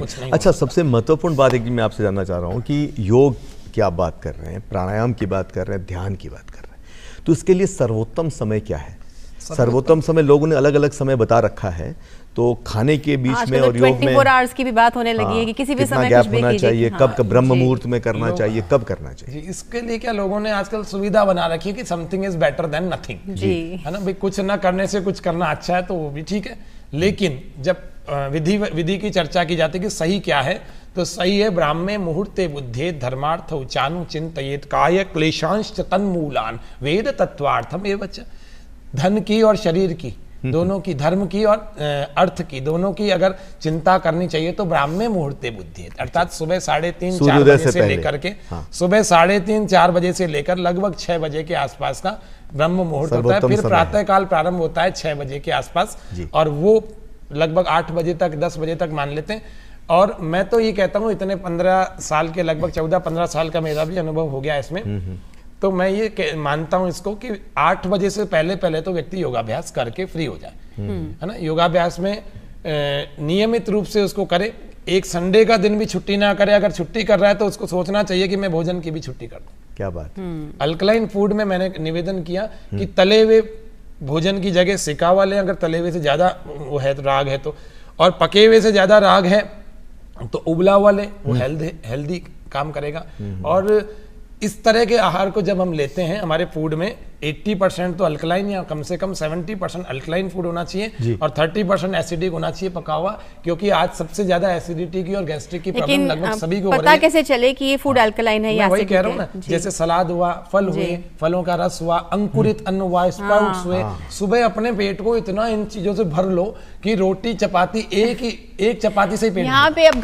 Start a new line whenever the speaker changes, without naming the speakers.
कुछ नहीं।
अच्छा, सबसे महत्वपूर्ण बात है कि मैं आपसे जानना चाह रहा हूँ कि योग की आप बात कर रहे हैं, प्राणायाम की बात कर रहे हैं, ध्यान की बात कर रहे हैं, तो इसके लिए सर्वोत्तम समय क्या है? सर्वोत्तम समय लोगों ने अलग अलग समय बता रखा है, तो खाने के बीच में और योग में
24 आवर्स की भी बात होने लगी है कि किसी भी समय
गैप
कुछ भी
होना
कीजिए।
चाहिए, कब ब्रह्म मुहूर्त में करना चाहिए, कब करना चाहिए?
जी, इसके लिए क्या लोगों ने आजकल सुविधा बना रखी है कि something is better than nothing,
जी,
है ना भाई। कुछ ना करने से कुछ करना अच्छा है तो वो भी ठीक है, लेकिन जब विधि की चर्चा की जाती है कि सही क्या है, तो सही है ब्राह्मे मुहूर्ते बुद्धे धर्मार्थ उचानु चिंतयेत काय क्लेशांश तन्मूलान वेद तत्वार्थम एवं च। धन की और शरीर की दोनों की, धर्म की और अर्थ की दोनों की अगर चिंता करनी चाहिए तो ब्राह्मे मुहूर्ते बुद्धि, अर्थात सुबह 3:30-4 बजे से लेकर के सुबह 3:30-4 बजे से लेकर लगभग 6 बजे के आसपास का ब्रह्म मुहूर्त होता है। फिर प्रातः काल प्रारंभ होता है 6 बजे के आसपास, और वो लगभग 8 बजे तक 10 बजे तक मान लेते हैं। और मैं तो ये कहता हूँ, इतने 15 साल के, लगभग 14-15 साल का मेरा भी अनुभव हो गया इसमें, तो मैं ये मानता हूं इसको कि 8 बजे से पहले तो व्यक्ति योगाभ्यास करके फ्री हो जाए, है ना। योगाभ्यास में नियमित रूप से उसको करे, एक संडे का दिन भी छुट्टी ना करे। अगर छुट्टी कर रहा है तो उसको सोचना चाहिए कि मैं भोजन की भी छुट्टी कर दूं।
क्या बात।
अल्कलाइन फूड में मैंने निवेदन किया कि तले हुए भोजन की जगह सिका वाले, अगर तले हुए से ज्यादा वो है तो राग है तो, और पके हुए से ज्यादा राग है तो उबला वाले वो हेल्दी काम करेगा। और इस तरह के आहार को जब हम लेते हैं, हमारे फूड में 80% तो अल्कलाइन या कम से कम 70% अल्कलाइन फूड होना चाहिए और 30% एसिडिक होना चाहिए पका हुआ, क्योंकि आज सबसे ज्यादा एसिडिटी की और गैस्ट्रिक की प्रॉब्लम लगभग सभी को हो रही है।
पता कैसे चले कि ये फूड अल्कलाइन है या
वही कह रहा हूँ ना, जैसे सलाद हुआ, फल हुए, फलों का रस हुआ, अंकुरित अन्न हुआ, स्प्राउट्स हुए। सुबह अपने पेट को इतना इन चीजों से भर लो कि रोटी चपाती एक चपाती से ही पेट
यहाँ पे अब